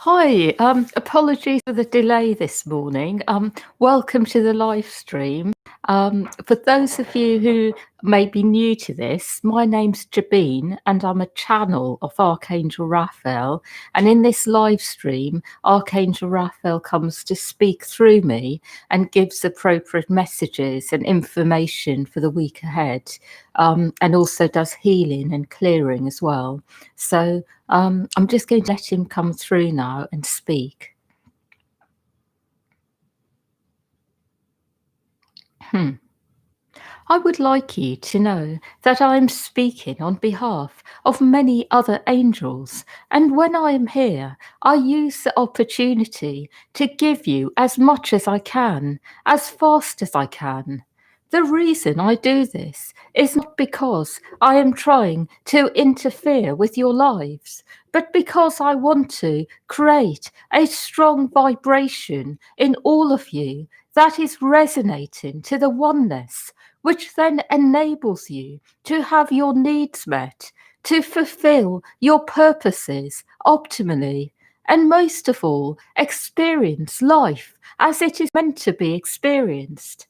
Hi, apologies for the delay this morning. Welcome to the live stream. For those of you who may be new to this, my name's Jabeen and I'm a channel of Archangel Raphael. And in this live stream, Archangel Raphael comes to speak through me and gives appropriate messages and information for the week ahead, and also does healing and clearing as well. So I'm just going to let him come through now and speak. I would like you to know that I am speaking on behalf of many other angels, and when I am here, I use the opportunity to give you as much as I can, as fast as I can. The reason I do this is not because I am trying to interfere with your lives, but because I want to create a strong vibration in all of you that is resonating to the oneness, which then enables you to have your needs met, to fulfill your purposes optimally, and most of all, experience life as it is meant to be experienced.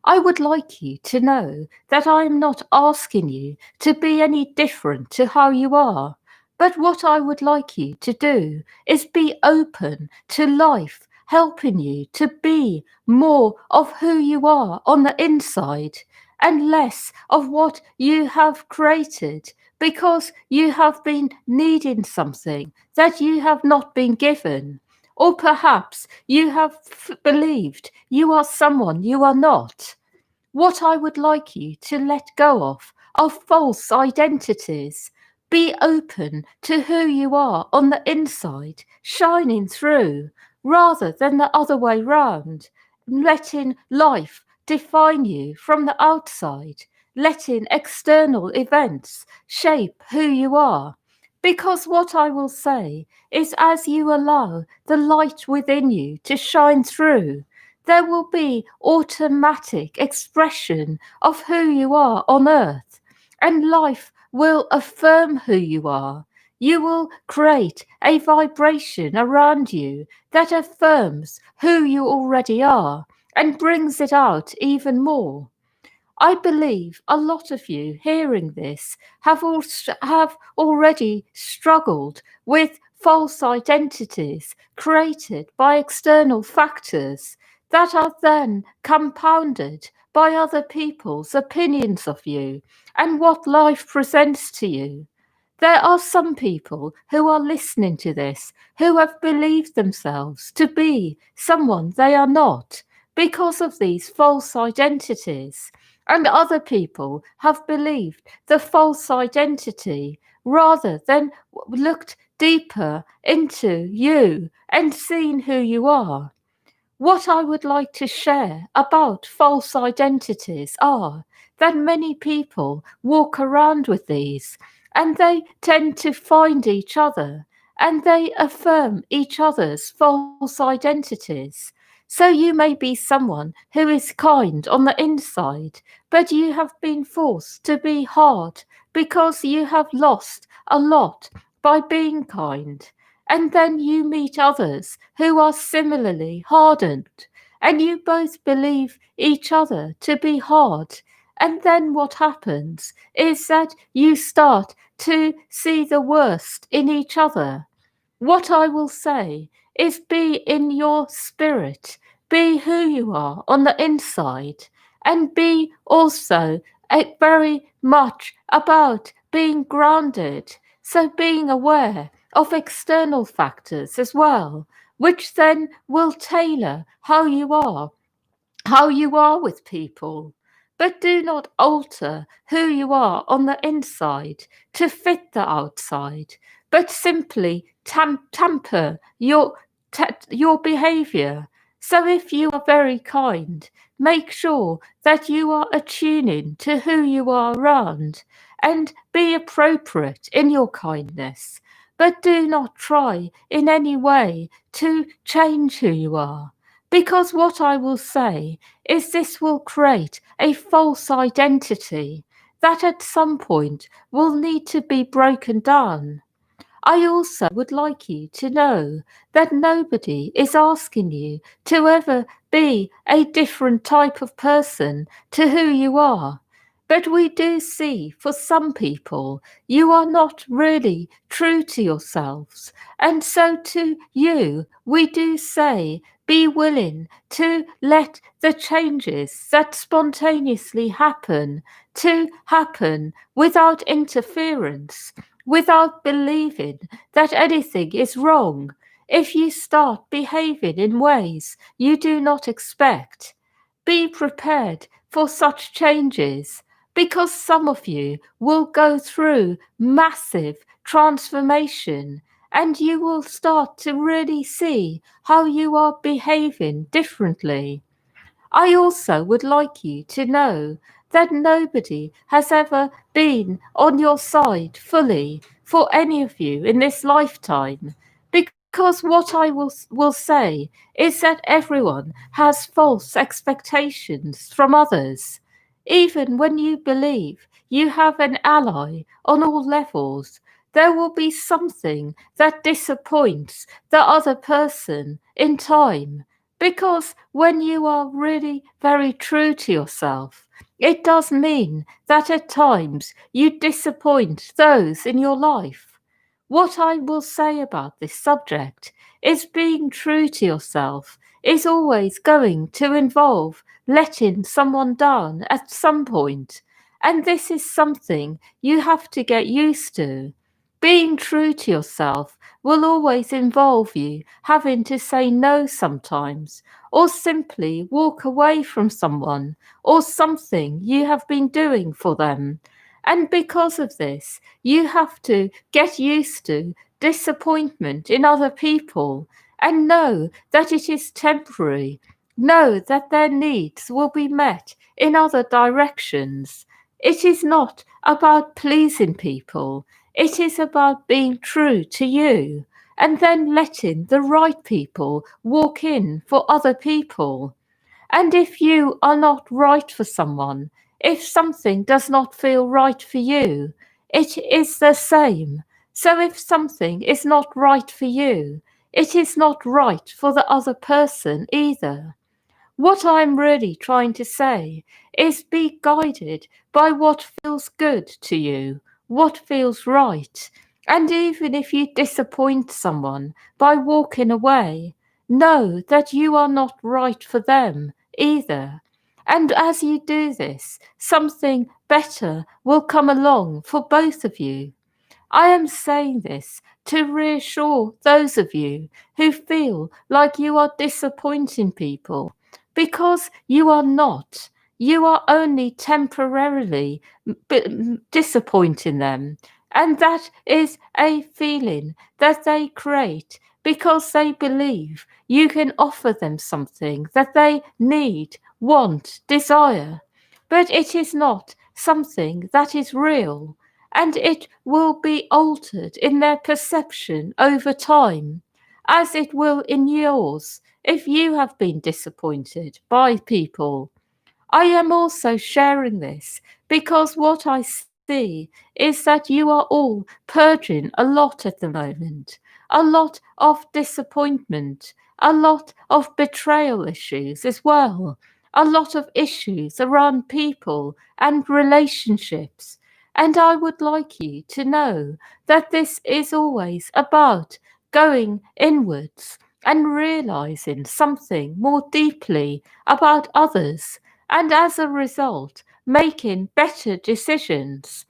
I would like you to know that I am not asking you to be any different to how you are, but what I would like you to do is be open to life helping you to be more of who you are on the inside and less of what you have created because you have been needing something that you have not been given. Or perhaps you have believed you are someone you are not. What I would like you to let go of are false identities. Be open to who you are on the inside, shining through, rather than the other way round, letting life define you from the outside, letting external events shape who you are. Because what I will say is, as you allow the light within you to shine through, there will be automatic expression of who you are on earth, and life will affirm who you are. You will create a vibration around you that affirms who you already are and brings it out even more. I believe a lot of you hearing this have already struggled with false identities created by external factors that are then compounded by other people's opinions of you and what life presents to you. There are some people who are listening to this who have believed themselves to be someone they are not because of these false identities. And other people have believed the false identity rather than looked deeper into you and seen who you are. What I would like to share about false identities are that many people walk around with these and they tend to find each other and they affirm each other's false identities. So you may be someone who is kind on the inside, but you have been forced to be hard because you have lost a lot by being kind. And then you meet others who are similarly hardened, and you both believe each other to be hard. And then what happens is that you start to see the worst in each other. What I will say is be in your spirit, be who you are on the inside, and be also very much about being grounded. So being aware of external factors as well, which then will tailor how you are with people. But do not alter who you are on the inside to fit the outside, but simply tamper your behavior. So if you are very kind, make sure that you are attuning to who you are around and be appropriate in your kindness. But do not try in any way to change who you are. Because what I will say is this will create a false identity that at some point will need to be broken down. I also would like you to know that nobody is asking you to ever be a different type of person to who you are. But we do see for some people you are not really true to yourselves. And so to you, we do say, be willing to let the changes that spontaneously happen to happen without interference, without believing that anything is wrong. If you start behaving in ways you do not expect, be prepared for such changes, because some of you will go through massive transformation and you will start to really see how you are behaving differently. I also would like you to know that nobody has ever been on your side fully for any of you in this lifetime, because what I will say is that everyone has false expectations from others. Even when you believe you have an ally on all levels, there will be something that disappoints the other person in time, because when you are really very true to yourself, it does mean that at times you disappoint those in your life. What I will say about this subject is being true to yourself is always going to involve letting someone down at some point. And this is something you have to get used to. Being true to yourself will always involve you having to say no sometimes, or simply walk away from someone or something you have been doing for them. And because of this, you have to get used to disappointment in other people and know that it is temporary. Know that their needs will be met in other directions. It is not about pleasing people. It is about being true to you and then letting the right people walk in for other people. And if you are not right for someone, if something does not feel right for you, it is the same. So if something is not right for you, it is not right for the other person either. What I'm really trying to say is be guided by what feels good to you, what feels right. And even if you disappoint someone by walking away, know that you are not right for them either. And as you do this, something better will come along for both of you. I am saying this to reassure those of you who feel like you are disappointing people, because you are not. You are only temporarily disappointing them. And that is a feeling that they create because they believe you can offer them something that they need, want, desire. But it is not something that is real, and it will be altered in their perception over time, as it will in yours if you have been disappointed by people. I am also sharing this because what I see is that you are all purging a lot at the moment, a lot of disappointment, a lot of betrayal issues as well, a lot of issues around people and relationships. And I would like you to know that this is always about going inwards and realizing something more deeply about others, and as a result, making better decisions.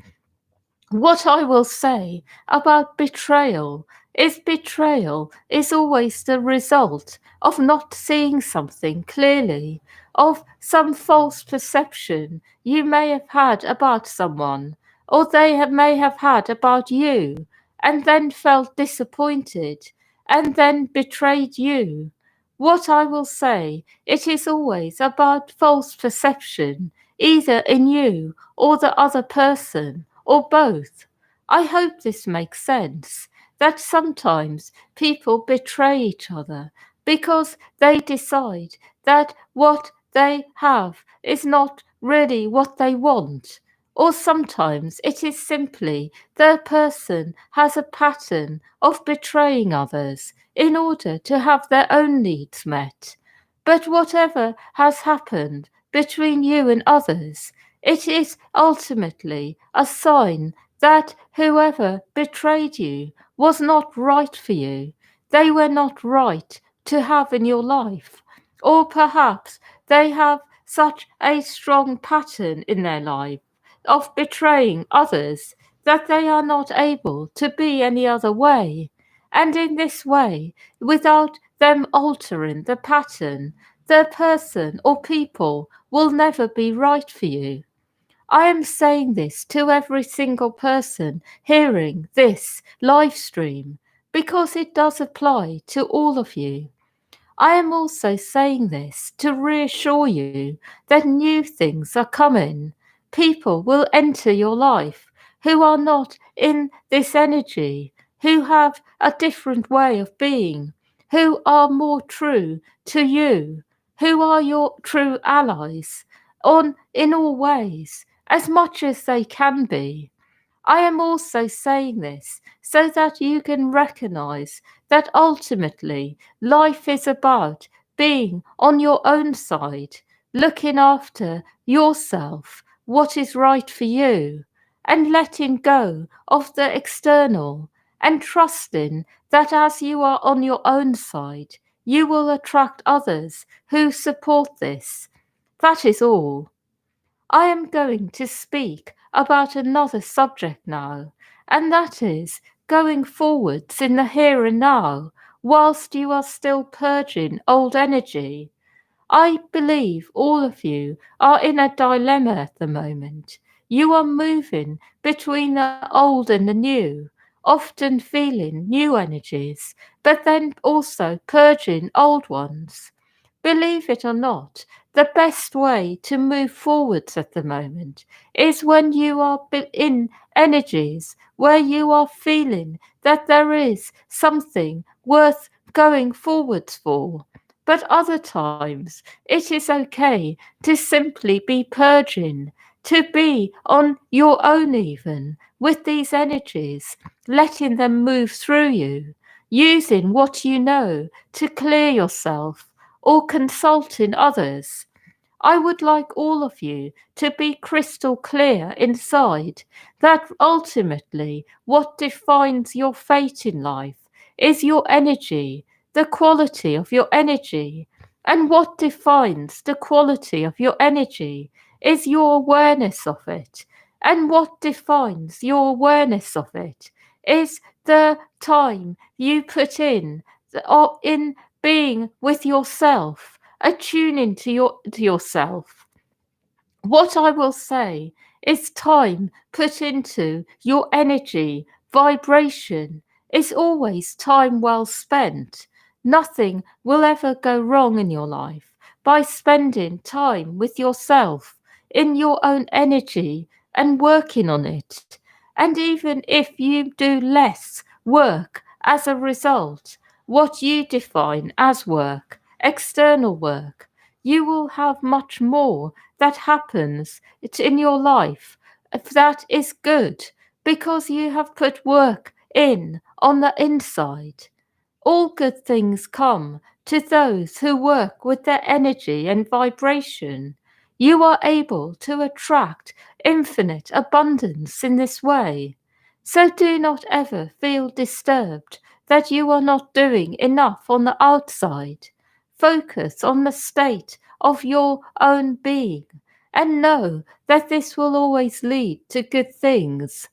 What I will say about betrayal is always the result of not seeing something clearly, of some false perception you may have had about someone, or may have had about you, and then felt disappointed, and then betrayed you. What I will say, it is always about false perception, either in you or the other person, or both. I hope this makes sense, that sometimes people betray each other because they decide that what they have is not really what they want, Or sometimes it is simply the person has a pattern of betraying others in order to have their own needs met. But whatever has happened between you and others, it is ultimately a sign that whoever betrayed you was not right for you. They were not right to have in your life. Or perhaps they have such a strong pattern in their life of betraying others that they are not able to be any other way. And in this way, without them altering the pattern, the person or people will never be right for you. I am saying this to every single person hearing this live stream because it does apply to all of you. I am also saying this to reassure you that new things are coming. People will enter your life who are not in this energy, who have a different way of being, who are more true to you, who are your true allies on in all ways, as much as they can be. I am also saying this so that you can recognize that ultimately life is about being on your own side, looking after yourself, what is right for you, and letting go of the external and trusting that as you are on your own side, you will attract others who support this. That is all. I am going to speak about another subject now, and that is going forwards in the here and now, whilst you are still purging old energy. I believe all of you are in a dilemma at the moment. You are moving between the old and the new, often feeling new energies, but then also purging old ones. Believe it or not, the best way to move forwards at the moment is when you are in energies where you are feeling that there is something worth going forwards for. But other times it is okay to simply be purging, to be on your own even with these energies, letting them move through you, using what you know to clear yourself or consulting others. I would like all of you to be crystal clear inside that ultimately what defines your fate in life is your energy, the quality of your energy. And what defines the quality of your energy is your awareness of it. And what defines your awareness of it is the time you put in being with yourself, attuning to yourself. What I will say is time put into your energy, vibration is always time well spent. Nothing will ever go wrong in your life by spending time with yourself in your own energy and working on it. And even if you do less work as a result, what you define as work, external work, you will have much more that happens in your life that is good because you have put work in on the inside. All good things come to those who work with their energy and vibration. You are able to attract infinite abundance in this way. So do not ever feel disturbed that you are not doing enough on the outside. Focus on the state of your own being and know that this will always lead to good things.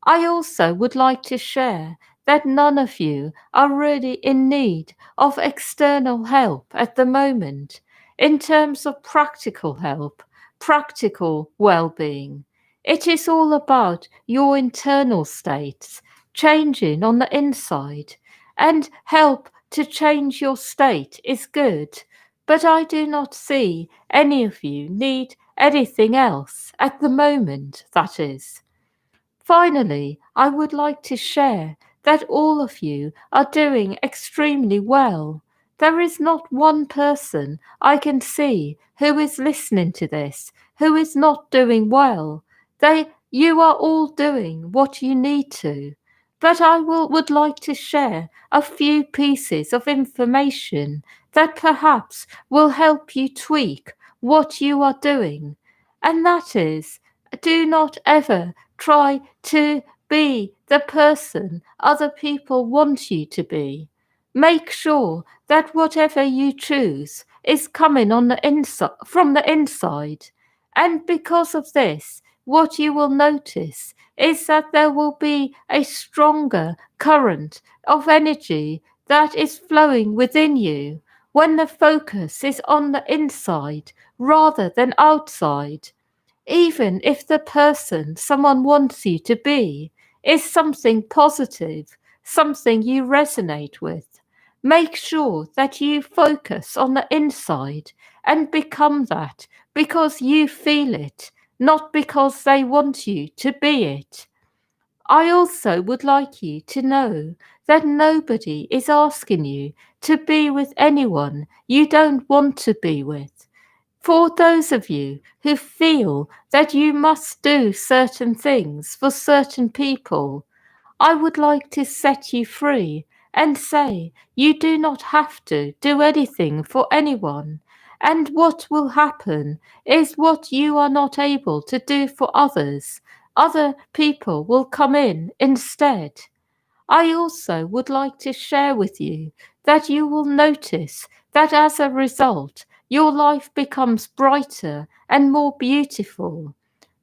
I also would like to share that none of you are really in need of external help at the moment in terms of practical help, practical well-being. It is all about your internal states changing on the inside, and help to change your state is good, but I do not see any of you need anything else at the moment, that is. Finally, I would like to share that all of you are doing extremely well. There is not one person I can see who is listening to this who is not doing well. You are all doing what you need to. But would like to share a few pieces of information that perhaps will help you tweak what you are doing. And that is, do not ever try to be the person other people want you to be. Make sure that whatever you choose is coming on the inside from the inside. And because of this, what you will notice is that there will be a stronger current of energy that is flowing within you when the focus is on the inside rather than outside. Even if the person someone wants you to be is something positive, something you resonate with, make sure that you focus on the inside and become that because you feel it, not because they want you to be it. I also would like you to know that nobody is asking you to be with anyone you don't want to be with. For those of you who feel that you must do certain things for certain people, I would like to set you free and say you do not have to do anything for anyone. And what will happen is what you are not able to do for others, other people will come in instead. I also would like to share with you that you will notice that as a result, your life becomes brighter and more beautiful.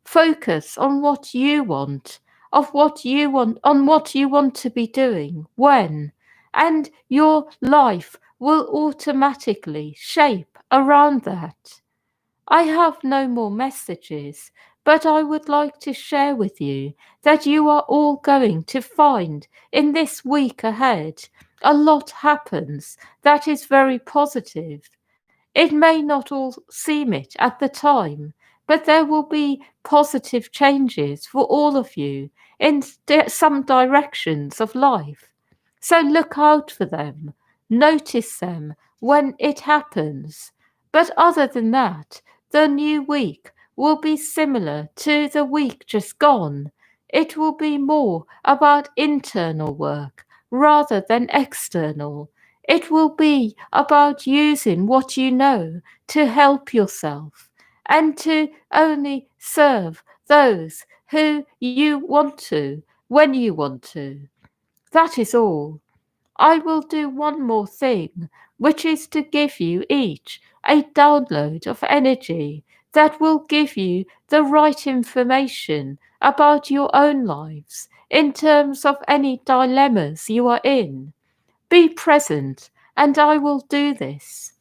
Focus on what you want, on what you want to be doing, when, and your life will automatically shape around that. I have no more messages, but I would like to share with you that you are all going to find in this week ahead a lot happens that is very positive. It may not all seem it at the time, but there will be positive changes for all of you in some directions of life. So look out for them, notice them when it happens. But other than that, the new week will be similar to the week just gone. It will be more about internal work rather than external. It will be about using what you know to help yourself and to only serve those who you want to when you want to. That is all. I will do one more thing, which is to give you each a download of energy that will give you the right information about your own lives in terms of any dilemmas you are in. Be present, and I will do this.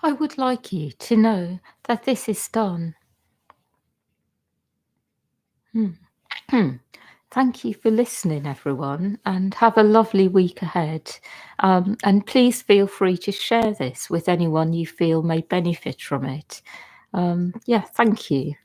I would like you to know that this is done. Hmm. Hmm. Thank you for listening, everyone, and have a lovely week ahead. And please feel free to share this with anyone you feel may benefit from it. Yeah, thank you.